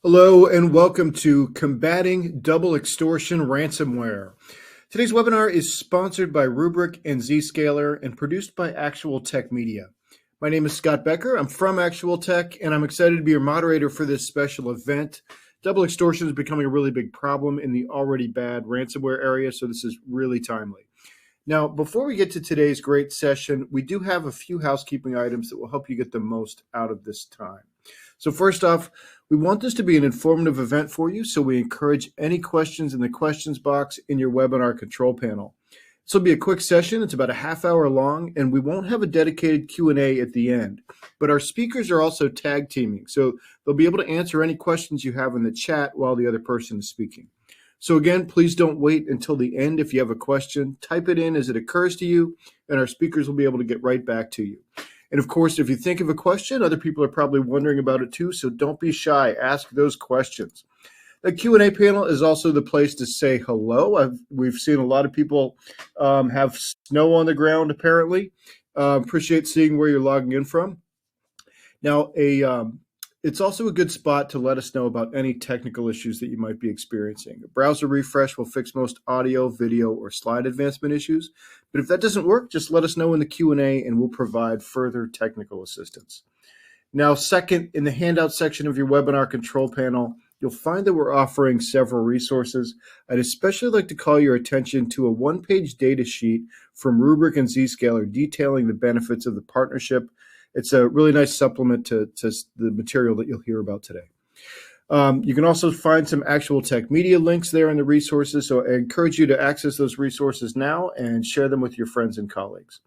Hello and welcome to Combating Double Extortion Ransomware. Today's webinar is sponsored by Rubrik and Zscaler and produced by Actual Tech Media. My name is Scott Becker. I'm from Actual Tech and I'm excited to be your moderator for this special event. Double extortion is becoming a really big problem in the already bad ransomware area, so this is really timely. Now, before we get to today's great session, we do have a few housekeeping items that will help you get the most out of this time. So first off, we want this to be an informative event for you, so we encourage any questions in the questions box in your webinar control panel. This will be a quick session. It's about a half hour long, and we won't have a dedicated Q&A at the end. But our speakers are also tag teaming, so they'll be able to answer any questions you have in the chat while the other person is speaking. So again, please don't wait until the end if you have a question. Type it in as it occurs to you, and our speakers will be able to get right back to you. And of course, if you think of a question, other people are probably wondering about it too, so don't be shy. Ask those questions. The Q&A panel is also the place to say hello. We've seen a lot of people have snow on the ground, apparently. Appreciate seeing where you're logging in from. Now, it's also a good spot to let us know about any technical issues that you might be experiencing. A browser refresh will fix most audio, video, or slide advancement issues. But if that doesn't work, just let us know in the Q&A and we'll provide further technical assistance. Now, second, in the handout section of your webinar control panel, you'll find that we're offering several resources. I'd especially like to call your attention to a one-page data sheet from Rubrik and Zscaler detailing the benefits of the partnership. It's a really nice supplement to the material that you'll hear about today. You can also find some Actual Tech Media links there in the resources, so I encourage you to access those resources now and share them with your friends and colleagues.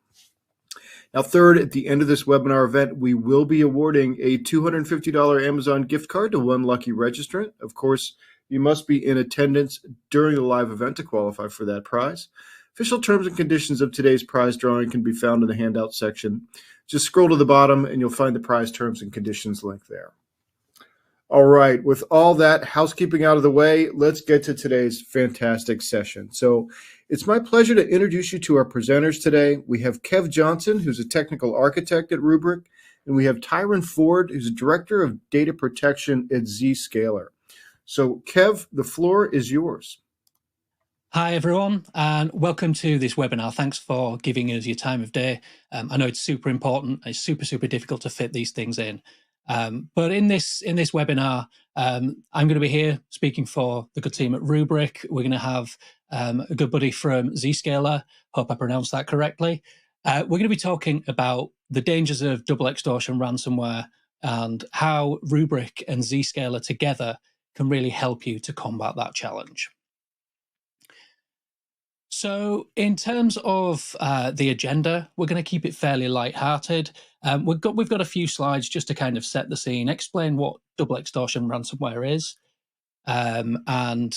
Now, third, at the end of this webinar event, we will be awarding a $250 Amazon gift card to one lucky registrant. Of course, you must be in attendance during the live event to qualify for that prize. Official terms and conditions of today's prize drawing can be found in the handout section. Just scroll to the bottom and you'll find the prize terms and conditions link there. All right, with all that housekeeping out of the way, let's get to today's fantastic session. So it's my pleasure to introduce you to our presenters today. We have Kev Johnson, who's a technical architect at Rubrik, and we have Tyron Ford, who's Director of Data Protection at Zscaler. So Kev, the floor is yours. Hi, everyone, and welcome to this webinar. Thanks for giving us your time of day. I know it's super important. It's super difficult to fit these things in. But in this webinar, I'm going to be here speaking for the good team at Rubrik. We're going to have a good buddy from Zscaler. Hope I pronounced that correctly. We're going to be talking about the dangers of double extortion ransomware and how Rubrik and Zscaler together can really help you to combat that challenge. So in terms of the agenda, we're going to keep it fairly light-hearted. We've got a few slides just to kind of set the scene, explain what double extortion ransomware is, and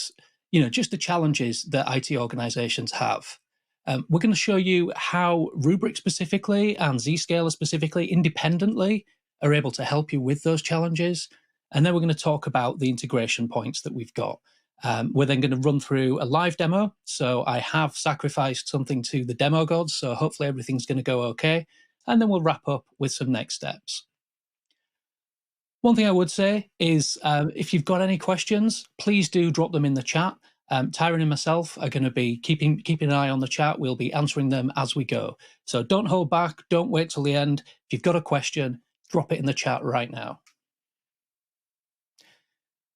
just the challenges that IT organizations have. We're going to show you how Rubrik specifically and Zscaler specifically independently are able to help you with those challenges. And then we're going to talk about the integration points that we've got. We're then going to run through a live demo. So I have sacrificed something to the demo gods, so hopefully everything's going to go okay. And then we'll wrap up with some next steps. One thing I would say is if you've got any questions, please do drop them in the chat. Tyron and myself are going to be keeping an eye on the chat. We'll be answering them as we go. So don't hold back. Don't wait till the end. If you've got a question, drop it in the chat right now.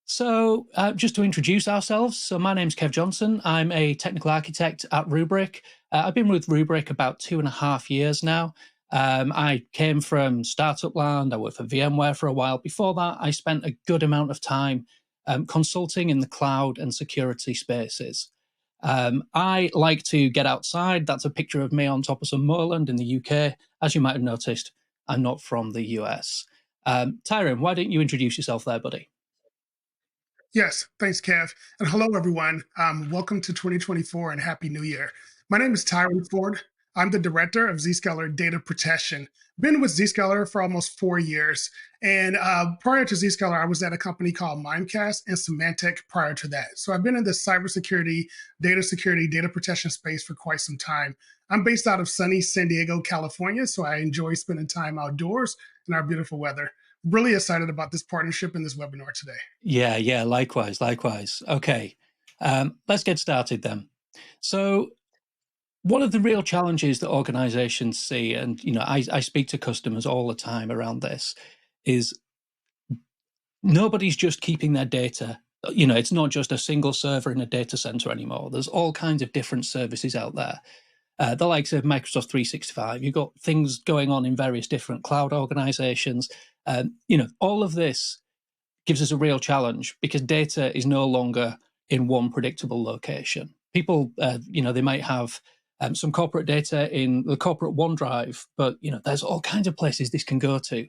So just to introduce ourselves, so my name's Kev Johnson. I'm a technical architect at Rubrik. I've been with Rubrik about 2.5 years now. I came from startup land. I worked for VMware for a while. Before that, I spent a good amount of time consulting in the cloud and security spaces. I like to get outside. That's a picture of me on top of some moorland in the UK. As you might have noticed, I'm not from the US. Tyron, why don't you introduce yourself there, buddy? Yes, thanks, Kev. And hello, everyone. Welcome to 2024 and Happy New Year. My name is Tyron Ford. I'm the Director of Zscaler Data Protection. Been with Zscaler for almost 4 years. And prior to Zscaler, I was at a company called Mimecast and Symantec prior to that. So I've been in the cybersecurity, data protection space for quite some time. I'm based out of sunny San Diego, California, so I enjoy spending time outdoors in our beautiful weather. Really excited about this partnership and this webinar today. Yeah, likewise. Okay, let's get started then. So one of the real challenges that organizations see, and I speak to customers all the time around this, is nobody's just keeping their data. It's not just a single server in a data center anymore. There's all kinds of different services out there. The likes of Microsoft 365, you've got things going on in various different cloud organizations. All of this gives us a real challenge because data is no longer in one predictable location. People, they might have some corporate data in the corporate OneDrive, but there's all kinds of places this can go to.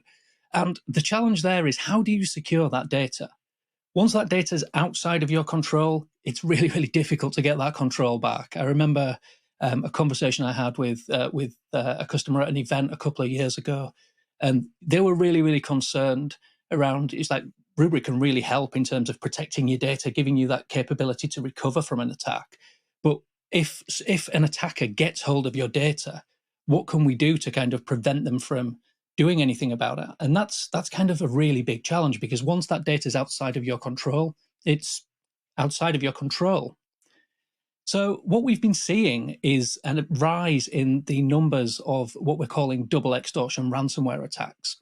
And the challenge there is, how do you secure that data? Once that data is outside of your control, it's really, really difficult to get that control back. I remember a conversation I had with a customer at an event a couple of years ago, and they were really, really concerned around, it's like, Rubrik can really help in terms of protecting your data, giving you that capability to recover from an attack. But if an attacker gets hold of your data, what can we do to kind of prevent them from doing anything about it? And that's kind of a really big challenge, because once that data is outside of your control, it's outside of your control. So what we've been seeing is a rise in the numbers of what we're calling double extortion ransomware attacks.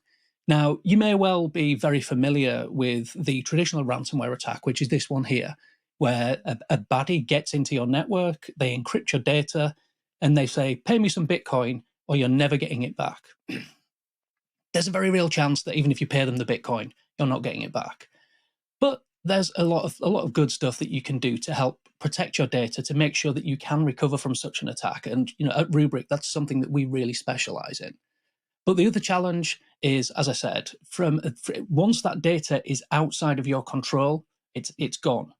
Now, you may well be very familiar with the traditional ransomware attack, which is this one here, where a baddie gets into your network, they encrypt your data, and they say, pay me some Bitcoin or you're never getting it back. There's a very real chance that even if you pay them the Bitcoin, you're not getting it back. But there's a lot of good stuff that you can do to help protect your data, to make sure that you can recover from such an attack. And at Rubrik, that's something that we really specialize in. But the other challenge is, as I said, once that data is outside of your control, it's gone.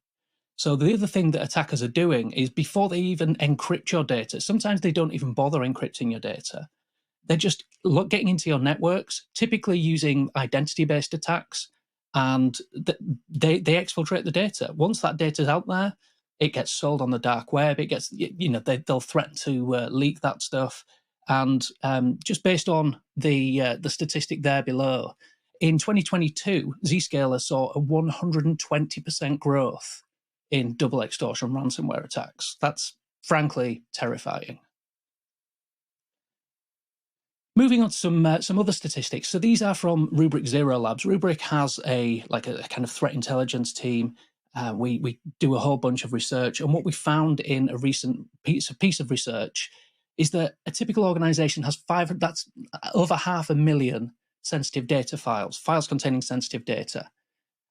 So the other thing that attackers are doing is, before they even encrypt your data, sometimes they don't even bother encrypting your data. They're just getting into your networks, typically using identity-based attacks, and they exfiltrate the data. Once that data is out there, it gets sold on the dark web. It gets, they'll threaten to leak that stuff. And just based on the statistic there below, in 2022, Zscaler saw a 120% growth in double extortion ransomware attacks. That's frankly terrifying. Moving on to some other statistics. So these are from Rubrik Zero Labs. Rubrik has a kind of threat intelligence team. We do a whole bunch of research, and what we found in a recent piece of research is that a typical organization has that's over 500,000 sensitive data files containing sensitive data.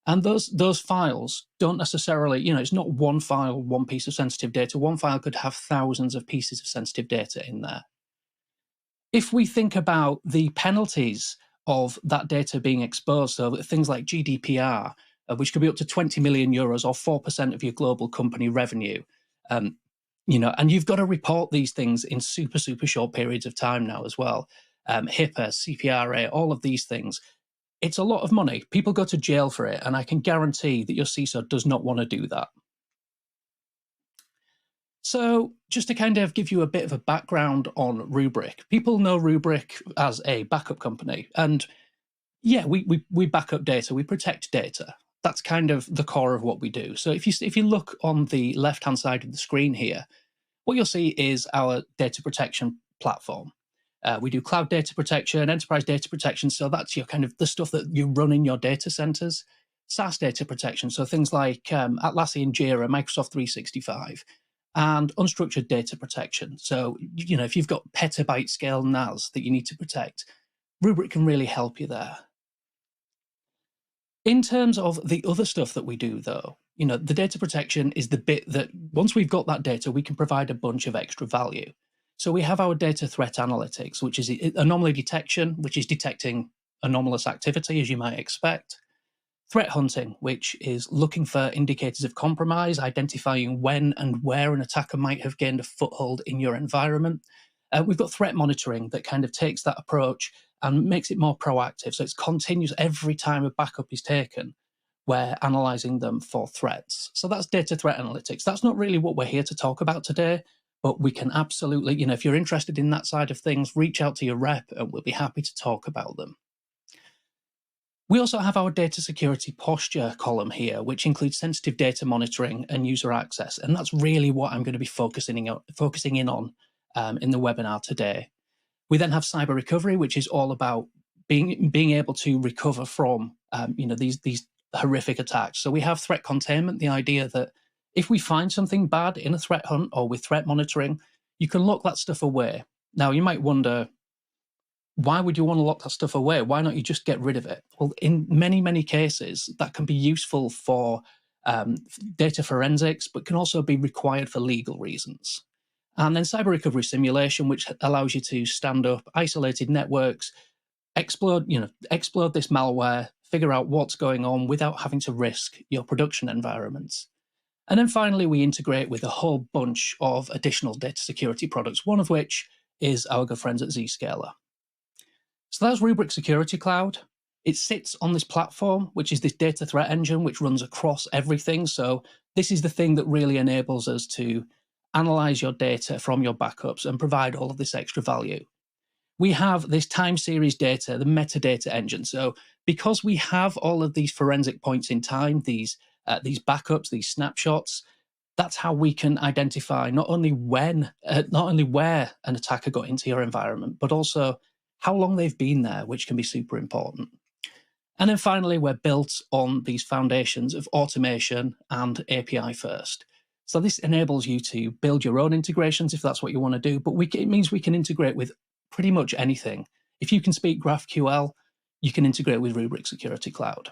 And those files don't necessarily, it's not one file, one piece of sensitive data. One file could have thousands of pieces of sensitive data in there. If we think about the penalties of that data being exposed, so things like GDPR, which could be up to 20 million euros or 4% of your global company revenue, and you've got to report these things in super, super short periods of time now as well. HIPAA, CPRA, all of these things. It's a lot of money. People go to jail for it, and I can guarantee that your CISO does not want to do that. So just to kind of give you a bit of a background on Rubrik, people know Rubrik as a backup company. And yeah, we back up data, we protect data. That's kind of the core of what we do. So if you look on the left-hand side of the screen here, what you'll see is our data protection platform. We do cloud data protection, enterprise data protection. So that's your kind of the stuff that you run in your data centers. SaaS data protection, so things like Atlassian Jira, Microsoft 365, and unstructured data protection. So, if you've got petabyte scale NAS that you need to protect, Rubrik can really help you there. In terms of the other stuff that we do, though, the data protection is the bit that once we've got that data, we can provide a bunch of extra value. So we have our data threat analytics, which is anomaly detection, which is detecting anomalous activity, as you might expect. Threat hunting, which is looking for indicators of compromise, identifying when and where an attacker might have gained a foothold in your environment. We've got threat monitoring that kind of takes that approach and makes it more proactive. So it's continuous every time a backup is taken. We're analyzing them for threats. So that's data threat analytics. That's not really what we're here to talk about today, but we can absolutely, if you're interested in that side of things, reach out to your rep and we'll be happy to talk about them. We also have our data security posture column here, which includes sensitive data monitoring and user access. And that's really what I'm going to be focusing in on in the webinar today. We then have cyber recovery, which is all about being able to recover from these horrific attacks. So we have threat containment, the idea that if we find something bad in a threat hunt or with threat monitoring, you can lock that stuff away. Now, you might wonder, why would you want to lock that stuff away? Why not you just get rid of it? Well, in many, many cases, that can be useful for data forensics, but can also be required for legal reasons. And then cyber recovery simulation, which allows you to stand up isolated networks, explode this malware, figure out what's going on without having to risk your production environments. And then finally, we integrate with a whole bunch of additional data security products, one of which is our good friends at Zscaler. So that's Rubrik Security Cloud. It sits on this platform, which is this data threat engine, which runs across everything. So this is the thing that really enables us to analyze your data from your backups and provide all of this extra value. We have this time series data, the metadata engine. So because we have all of these forensic points in time, these backups, these snapshots, that's how we can identify not only where an attacker got into your environment, but also how long they've been there, which can be super important. And then finally, we're built on these foundations of automation and API first. So this enables you to build your own integrations if that's what you want to do, but it means we can integrate with pretty much anything. If you can speak GraphQL, you can integrate with Rubrik Security Cloud.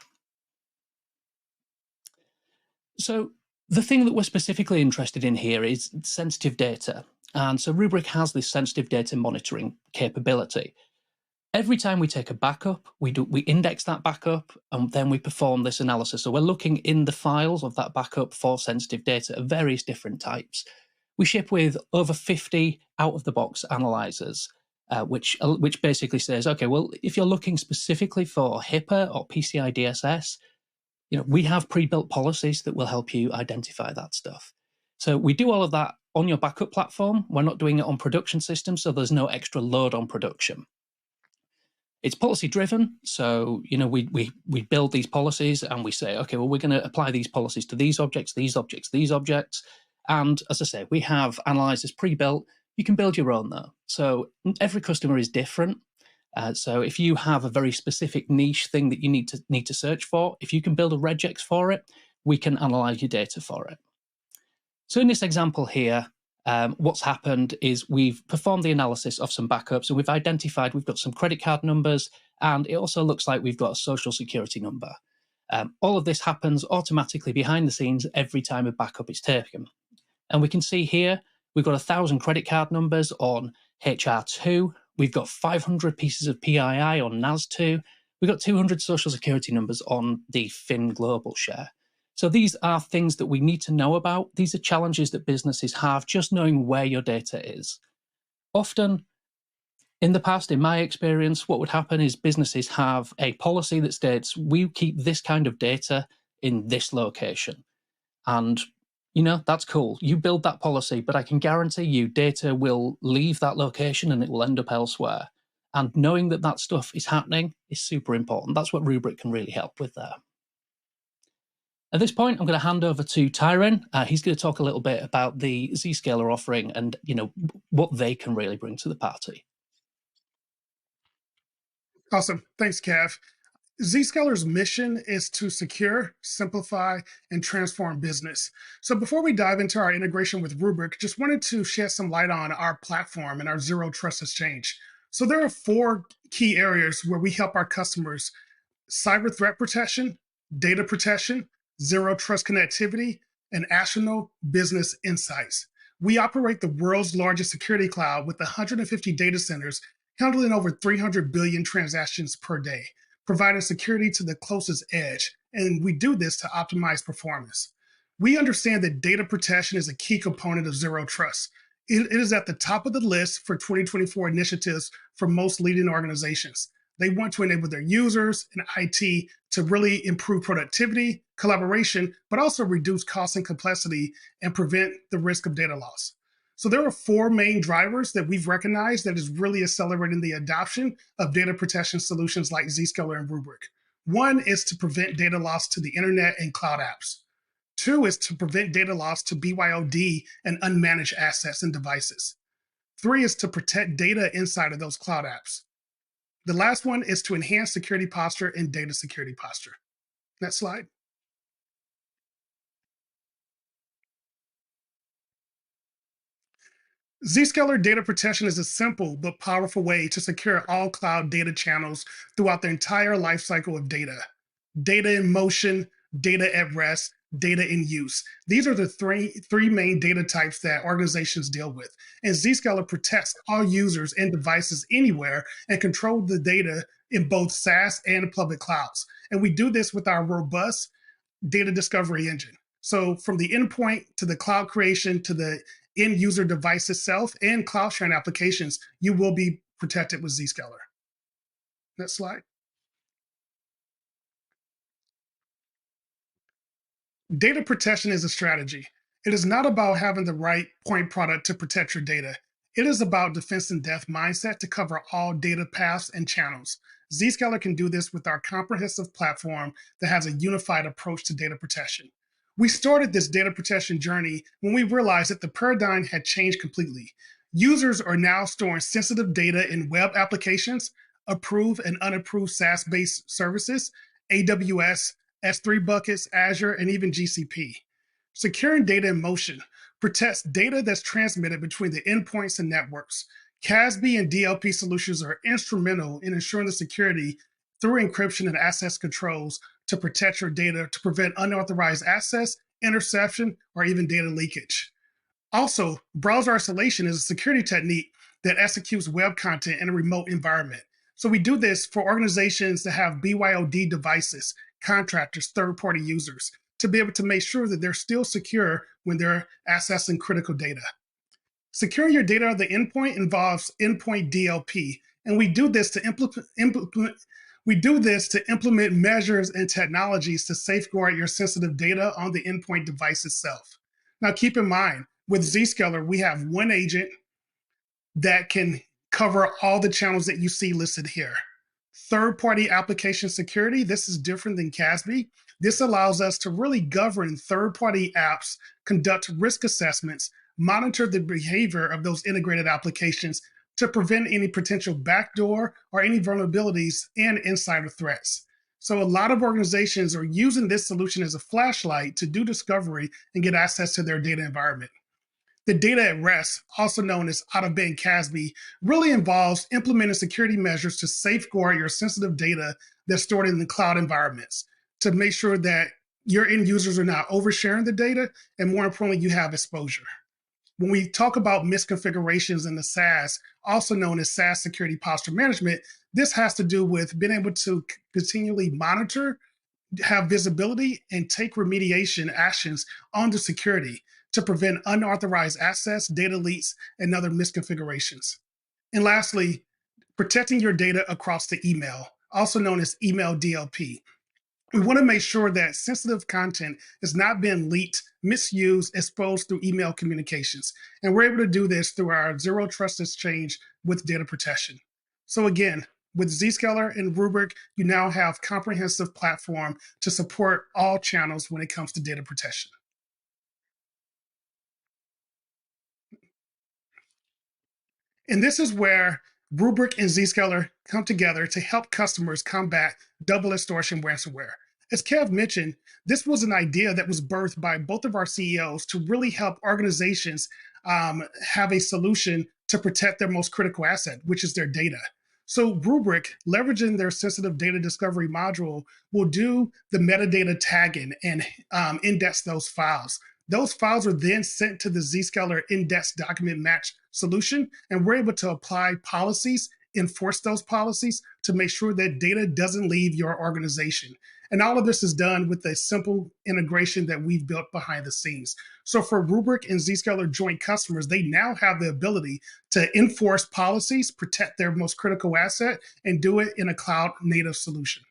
So the thing that we're specifically interested in here is sensitive data. And so Rubrik has this sensitive data monitoring capability. Every time we take a backup, we index that backup, and then we perform this analysis. So we're looking in the files of that backup for sensitive data of various different types. We ship with over 50 out-of-the-box analyzers, which basically says, okay, well, if you're looking specifically for HIPAA or PCI DSS, we have pre-built policies that will help you identify that stuff. So we do all of that on your backup platform. We're not doing it on production systems, so there's no extra load on production. It's policy driven, so we build these policies and we say, okay, well, we're going to apply these policies to these objects, these objects, these objects. And as I say, we have analyzers pre-built. You can build your own though. So every customer is different. So if you have a very specific niche thing that you need to search for, if you can build a regex for it, we can analyze your data for it. So in this example here, what's happened is we've performed the analysis of some backups and we've identified we've got some credit card numbers, and it also looks like we've got a social security number. All of this happens automatically behind the scenes every time a backup is taken. And we can see here, we've got 1,000 credit card numbers on HR2. We've got 500 pieces of PII on NAS2. We've got 200 social security numbers on the Fin Global share. So these are things that we need to know about. These are challenges that businesses have, just knowing where your data is. Often, in the past, in my experience, what would happen is businesses have a policy that states, we keep this kind of data in this location. And, that's cool. You build that policy, but I can guarantee you data will leave that location and it will end up elsewhere. And knowing that that stuff is happening is super important. That's what Rubrik can really help with there. At this point, I'm going to hand over to Tyron. He's going to talk a little bit about the Zscaler offering and what they can really bring to the party. Awesome. Thanks, Kev. Zscaler's mission is to secure, simplify, and transform business. So before we dive into our integration with Rubrik, just wanted to shed some light on our platform and our Zero Trust Exchange. So there are 4 key areas where we help our customers: cyber threat protection, data protection, zero trust connectivity, and actionable business insights. We operate the world's largest security cloud with 150 data centers handling over 300 billion transactions per day, providing security to the closest edge. And we do this to optimize performance. We understand that data protection is a key component of zero trust. It is at the top of the list for 2024 initiatives for most leading organizations. They want to enable their users and IT to really improve productivity, collaboration, but also reduce cost and complexity and prevent the risk of data loss. So there are 4 main drivers that we've recognized that is really accelerating the adoption of data protection solutions like Zscaler and Rubrik. One is to prevent data loss to the internet and cloud apps. Two is to prevent data loss to BYOD and unmanaged assets and devices. Three is to protect data inside of those cloud apps. The last one is to enhance security posture and data security posture. Next slide. Zscaler data protection is a simple but powerful way to secure all cloud data channels throughout the entire lifecycle of data. Data in motion, data at rest, data in use. These are the three main data types that organizations deal with. And Zscaler protects all users and devices anywhere and control the data in both SaaS and public clouds. And we do this with our robust data discovery engine. So from the endpoint to the cloud creation to the end user device itself and cloud sharing applications, you will be protected with Zscaler. Next slide. Data protection is a strategy. It is not about having the right point product to protect your data. It is about defense in depth mindset to cover all data paths and channels. Zscaler can do this with our comprehensive platform that has a unified approach to data protection. We started this data protection journey when we realized that the paradigm had changed completely. Users are now storing sensitive data in web applications, approved and unapproved SaaS-based services, AWS, S3 buckets, Azure, and even GCP. Securing data in motion protects data that's transmitted between the endpoints and networks. CASB and DLP solutions are instrumental in ensuring the security through encryption and access controls to protect your data to prevent unauthorized access, interception, or even data leakage. Also, browser isolation is a security technique that executes web content in a remote environment. So we do this for organizations that have BYOD devices, contractors, third-party users, to be able to make sure that they're still secure when they're accessing critical data. Securing your data at the endpoint involves endpoint DLP, and we do this to implement measures and technologies to safeguard your sensitive data on the endpoint device itself. Now, keep in mind, with Zscaler, we have one agent that can cover all the channels that you see listed here. Third-party application security, this is different than CASB. This allows us to really govern third-party apps, conduct risk assessments, monitor the behavior of those integrated applications to prevent any potential backdoor or any vulnerabilities and insider threats. So a lot of organizations are using this solution as a flashlight to do discovery and get access to their data environment. The data at rest, also known as out-of-band CASB, really involves implementing security measures to safeguard your sensitive data that's stored in the cloud environments to make sure that your end users are not oversharing the data, and more importantly, you have exposure. When we talk about misconfigurations in the SaaS, also known as SaaS security posture management, this has to do with being able to continually monitor, have visibility, and take remediation actions on the security to prevent unauthorized access, data leaks, and other misconfigurations. And lastly, protecting your data across the email, also known as email DLP. We want to make sure that sensitive content is not being leaked, misused, exposed through email communications. And we're able to do this through our Zero Trust Exchange with data protection. So again, with Zscaler and Rubrik, you now have comprehensive platform to support all channels when it comes to data protection. And this is where Rubrik and Zscaler come together to help customers combat double extortion ransomware. As Kev mentioned, this was an idea that was birthed by both of our CEOs to really help organizations have a solution to protect their most critical asset, which is their data. So Rubrik, leveraging their sensitive data discovery module, will do the metadata tagging and index those files. Those files are then sent to the Zscaler index document match solution, and we're able to apply policies, enforce those policies to make sure that data doesn't leave your organization. And all of this is done with a simple integration that we've built behind the scenes. So for Rubrik and Zscaler joint customers, they now have the ability to enforce policies, protect their most critical asset, and do it in a cloud native solution.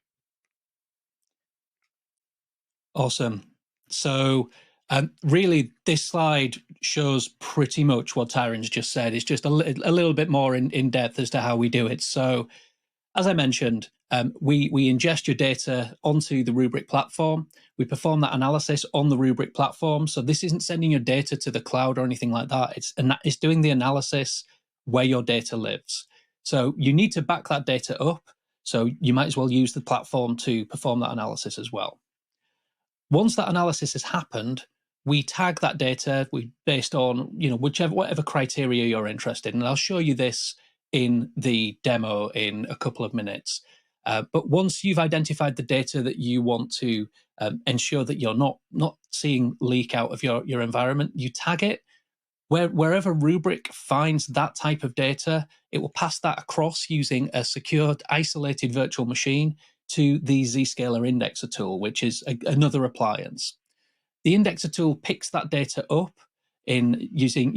Awesome. So really, this slide shows pretty much what Tyron's just said. It's just a little bit more in depth as to how we do it. So as I mentioned, we ingest your data onto the Rubrik platform. We perform that analysis on the Rubrik platform. So this isn't sending your data to the cloud or anything like that. It's doing the analysis where your data lives. So you need to back that data up. So you might as well use the platform to perform that analysis as well. Once that analysis has happened, we tag that data based on whatever criteria you're interested in. And I'll show you this in the demo in a couple of minutes. But once you've identified the data that you want to ensure that you're not seeing leak out of your environment, you tag it. Wherever Rubrik finds that type of data, it will pass that across using a secured, isolated virtual machine to the Zscaler indexer tool, which is another appliance. The indexer tool picks that data up in using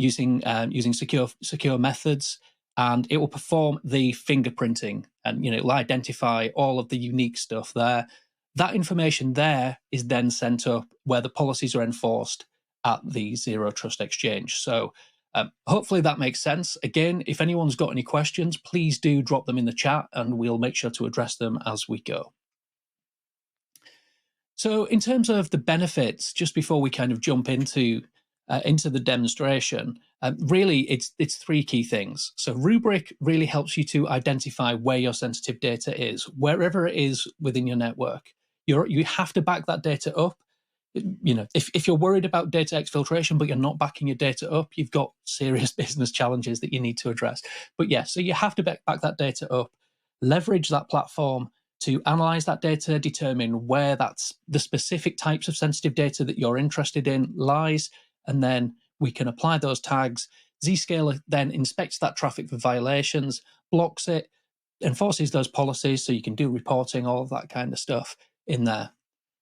secure methods, and it will perform the fingerprinting, and it will identify all of the unique stuff there. That information there is then sent up where the policies are enforced at the Zero Trust Exchange. So hopefully that makes sense. Again, if anyone's got any questions, please do drop them in the chat and we'll make sure to address them as we go. So in terms of the benefits, just before we kind of jump into the demonstration, really it's three key things. So Rubrik really helps you to identify where your sensitive data is, wherever it is within your network. You have to back that data up. If you're worried about data exfiltration, but you're not backing your data up, you've got serious business challenges that you need to address. But yeah, so you have to back that data up, leverage that platform to analyze that data, determine where that's the specific types of sensitive data that you're interested in lies, and then we can apply those tags. Zscaler then inspects that traffic for violations, blocks it, enforces those policies so you can do reporting, all of that kind of stuff in there.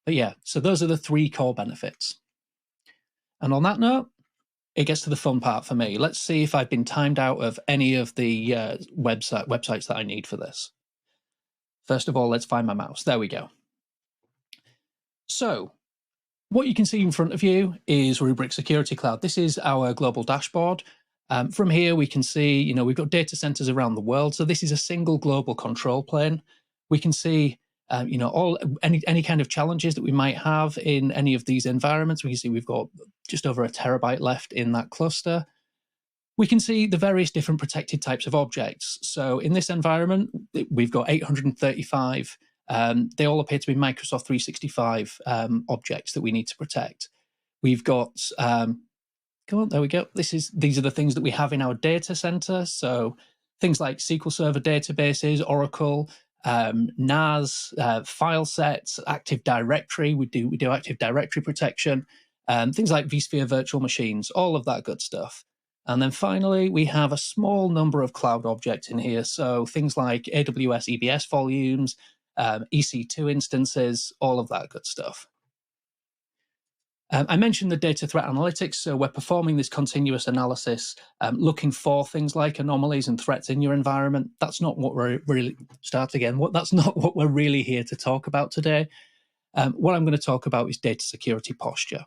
But yeah, so those are the three core benefits. And on that note, it gets to the fun part for me. Let's see if I've been timed out of any of the websites that I need for this. First of all, let's find my mouse. There we go. So what you can see in front of you is Rubrik Security Cloud. This is our global dashboard. From here, we can see, we've got data centers around the world. So this is a single global control plane. We can see, any kind of challenges that we might have in any of these environments. We can see we've got just over 1 terabyte left in that cluster. We can see the various different protected types of objects. So in this environment, we've got 835. They all appear to be Microsoft 365 objects that we need to protect. We've got, there we go. These are the things that we have in our data center. So things like SQL Server databases, Oracle, NAS, file sets, Active Directory. We do Active Directory protection, things like vSphere virtual machines, all of that good stuff. And then finally, we have a small number of cloud objects in here. So things like AWS EBS volumes, EC2 instances, all of that good stuff. I mentioned the data threat analytics. So we're performing this continuous analysis, looking for things like anomalies and threats in your environment. That's not what we're really, that's not what we're really here to talk about today. What I'm going to talk about is data security posture.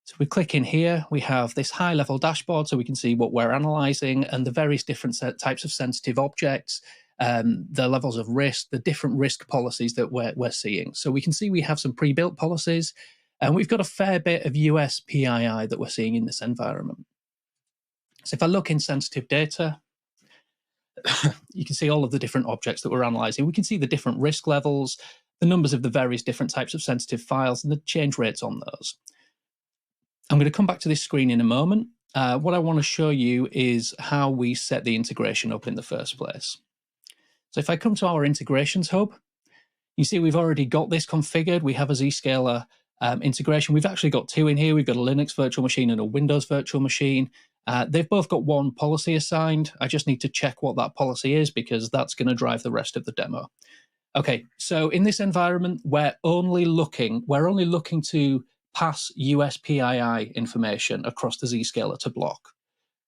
So we click in here, we have this high-level dashboard so we can see what we're analyzing and the various different types of sensitive objects, the levels of risk, the different risk policies that we're seeing. So we can see we have some pre-built policies, and we've got a fair bit of US PII that we're seeing in this environment. So if I look in sensitive data, you can see all of the different objects that we're analyzing. We can see the different risk levels, the numbers of the various different types of sensitive files, and the change rates on those. I'm going to come back to this screen in a moment. What I want to show you is how we set the integration up in the first place. So if I come to our integrations hub, you see we've already got this configured. We have a Zscaler integration. We've actually got two in here. We've got a Linux virtual machine and a Windows virtual machine. They've both got one policy assigned. I just need to check what that policy is because that's going to drive the rest of the demo. Okay, so in this environment, we're only looking to pass US PII information across the Zscaler to block.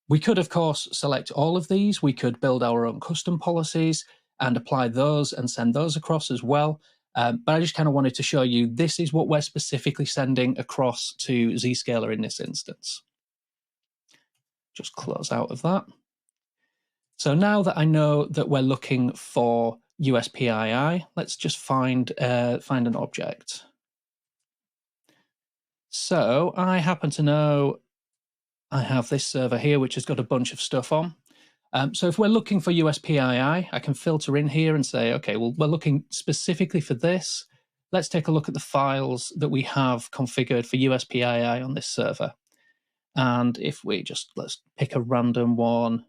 We could, of course, select all of these. We could build our own custom policies and apply those and send those across as well. But I just kind of wanted to show you this is what we're specifically sending across to Zscaler in this instance. Just close out of that. So now that I know that we're looking for USPII. Let's just find an object. So I happen to know I have this server here, which has got a bunch of stuff on. So if we're looking for USPII, I can filter in here and say, okay, well, we're looking specifically for this. Let's take a look at the files that we have configured for USPII on this server. And if we just, let's pick a random one.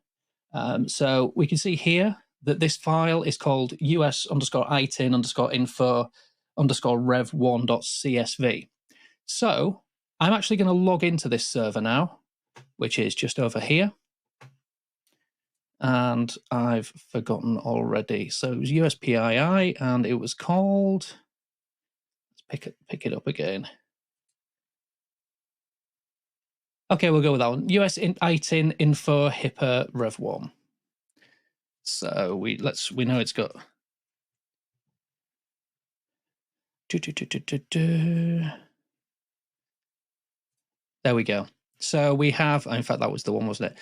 So we can see here that this file is called us_itin_info_rev1.csv. So I'm actually going to log into this server now, which is just over here. And I've forgotten already. So it was USPII, and it was called, let's pick it up again. Okay, we'll go with that one. US-itin info HIPAA rev1. So we know it's got there we go. So we have, in fact, that was the one, wasn't it?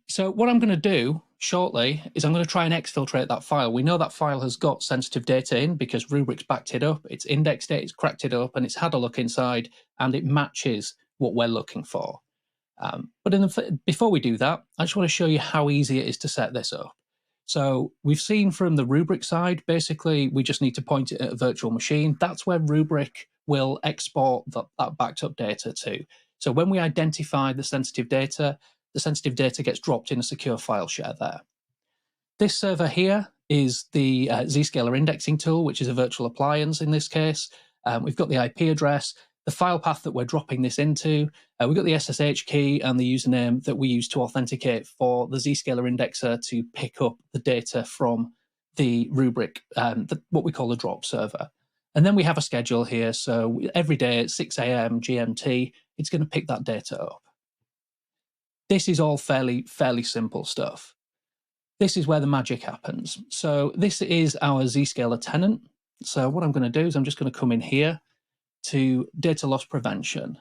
So what I'm going to do shortly is I'm going to try and exfiltrate that file. We know that file has got sensitive data in because Rubrik's backed it up. It's indexed it, it's cracked it up, and it's had a look inside, and it matches what we're looking for. But before we do that, I just want to show you how easy it is to set this up. So we've seen from the Rubrik side, basically, we just need to point it at a virtual machine. That's where Rubrik will export that backed up data to. So when we identify the sensitive data gets dropped in a secure file share there. This server here is the Zscaler indexing tool, which is a virtual appliance in this case. We've got the IP address, the file path that we're dropping this into. We've got the SSH key and the username that we use to authenticate for the Zscaler indexer to pick up the data from the Rubrik, what we call the drop server. And then we have a schedule here. So every day at 6 a.m. GMT, it's going to pick that data up. This is all fairly simple stuff. This is where the magic happens. So this is our Zscaler tenant. So what I'm going to do is I'm just going to come in here to data loss prevention.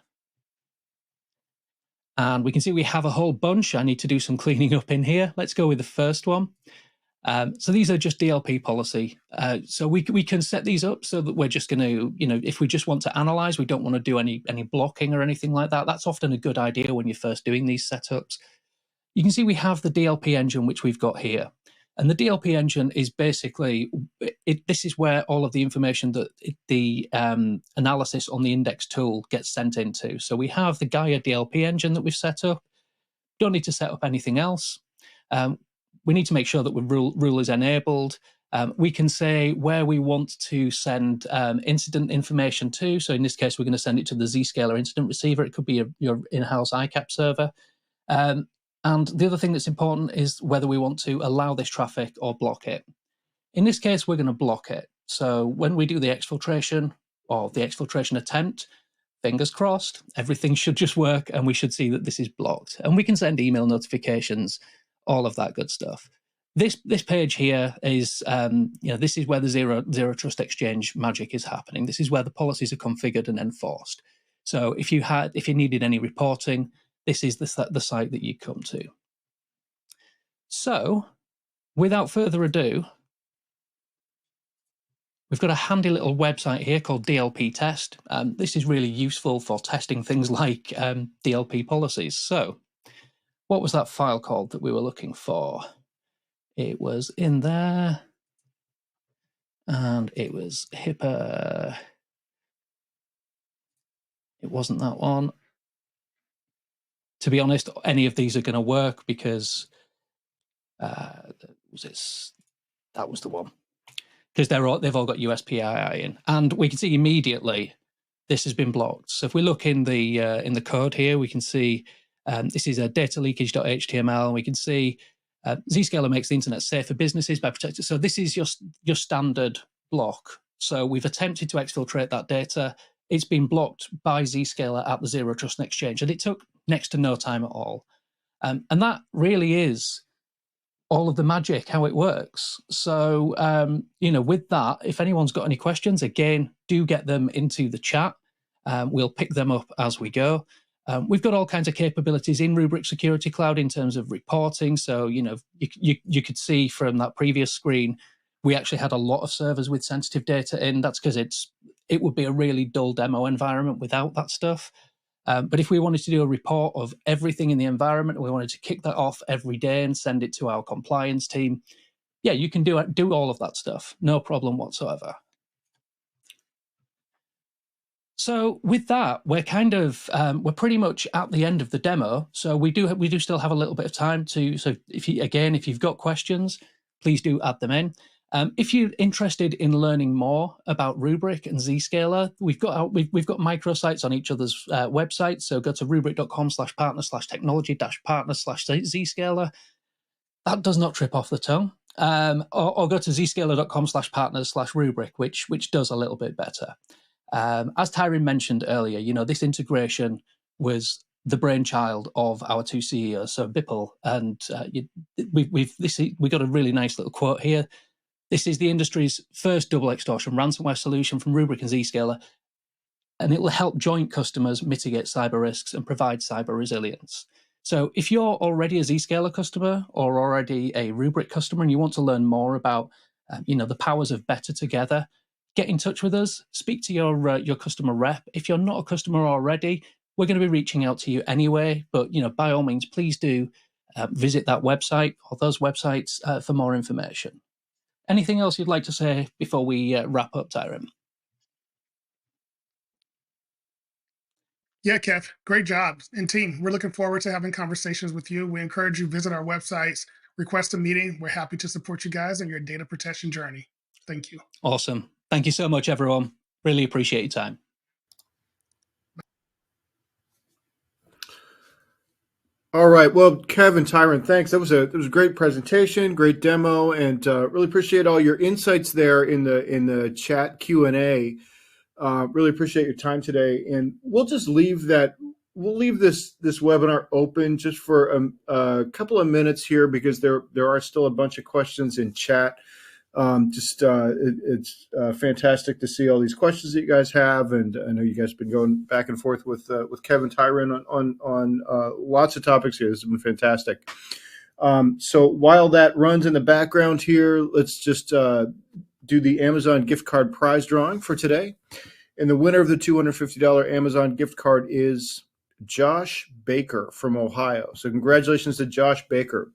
And we can see we have a whole bunch. I need to do some cleaning up in here. Let's go with the first one. So these are just DLP policy. So we can set these up so that we're just going to, if we just want to analyze, we don't want to do any blocking or anything like that. That's often a good idea when you're first doing these setups. You can see we have the DLP engine, which we've got here. And the DLP engine is basically, this is where all of the information that the analysis on the index tool gets sent into. So we have the Gaia DLP engine that we've set up. Don't need to set up anything else. We need to make sure that rule is enabled. We can say where we want to send incident information to. So in this case, we're going to send it to the Zscaler incident receiver. It could be your in-house ICAP server. And the other thing that's important is whether we want to allow this traffic or block it. In this case, we're going to block it. So when we do the exfiltration or the exfiltration attempt, fingers crossed, everything should just work and we should see that this is blocked. And we can send email notifications, all of that good stuff. This page here is, this is where the zero trust exchange magic is happening. This is where the policies are configured and enforced. So if you needed any reporting, this is the site that you come to. So without further ado, we've got a handy little website here called DLP Test. This is really useful for testing things like DLP policies. So what was that file called that we were looking for? It was in there, and it was HIPAA. It wasn't that one. To be honest, any of these are going to work because that was the one, because they've all got USPII in, and we can see immediately this has been blocked. So if we look in the code here, we can see this is a data leakage.html, and we can see Zscaler makes the internet safe for businesses by protecting. So this is your standard block. So we've attempted to exfiltrate that data. It's been blocked by Zscaler at the Zero Trust Exchange, and it took next to no time at all. And that really is all of the magic, how it works. So, with that, if anyone's got any questions, again, do get them into the chat. We'll pick them up as we go. We've got all kinds of capabilities in Rubrik Security Cloud in terms of reporting. So, you could see from that previous screen, we actually had a lot of servers with sensitive data in. That's because it would be a really dull demo environment without that stuff. But if we wanted to do a report of everything in the environment, we wanted to kick that off every day and send it to our compliance team, yeah, you can do all of that stuff, no problem whatsoever. So with that, we're kind of we're pretty much at the end of the demo. So we do still have a little bit of time to. So if you've got questions, please do add them in. If you're interested in learning more about Rubrik and Zscaler, we've got microsites on each other's websites. So go to rubrik.com/partner/technology-partner/Zscaler. That does not trip off the tongue. Or go to zscaler.com/partners/Rubrik, which does a little bit better. As Tyrone mentioned earlier, this integration was the brainchild of our two CEOs, so Bipul, and we got a really nice little quote here. This is the industry's first double extortion ransomware solution from Rubrik and Zscaler, and it will help joint customers mitigate cyber risks and provide cyber resilience. So if you're already a Zscaler customer or already a Rubrik customer and you want to learn more about the powers of better together, get in touch with us, speak to your customer rep. If you're not a customer already, we're going to be reaching out to you anyway, but by all means, please do visit that website or those websites for more information. Anything else you'd like to say before we wrap up, Tyrone? Yeah, Kev, great job. And team, we're looking forward to having conversations with you. We encourage you to visit our websites, request a meeting. We're happy to support you guys in your data protection journey. Thank you. Awesome. Thank you so much, everyone. Really appreciate your time. All right. Well, Kevin, Tyrone, thanks. That was a great presentation, great demo, and really appreciate all your insights there in the chat Q&A. Really appreciate your time today, and we'll just leave that. We'll leave this webinar open just for a couple of minutes here because there are still a bunch of questions in chat. It's fantastic to see all these questions that you guys have, and I know you guys have been going back and forth with Kevin, Tyrone on lots of topics here. This has been fantastic. So while that runs in the background here, let's just do the Amazon gift card prize drawing for today. And the winner of the $250 Amazon gift card is Josh Baker from Ohio. So congratulations to Josh Baker.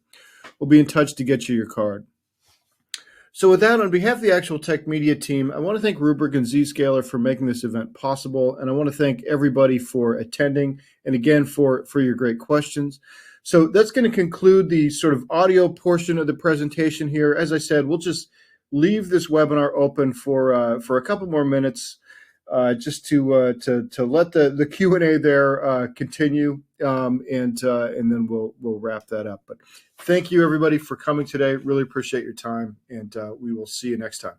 We'll be in touch to get you your card. So with that, on behalf of the Actual Tech Media team, I want to thank Rubrik and Zscaler for making this event possible. And I want to thank everybody for attending and again for your great questions. So that's going to conclude the sort of audio portion of the presentation here. As I said, we'll just leave this webinar open for a couple more minutes. Just to let the Q&A there continue, and then we'll wrap that up. But thank you everybody for coming today. Really appreciate your time, and we will see you next time.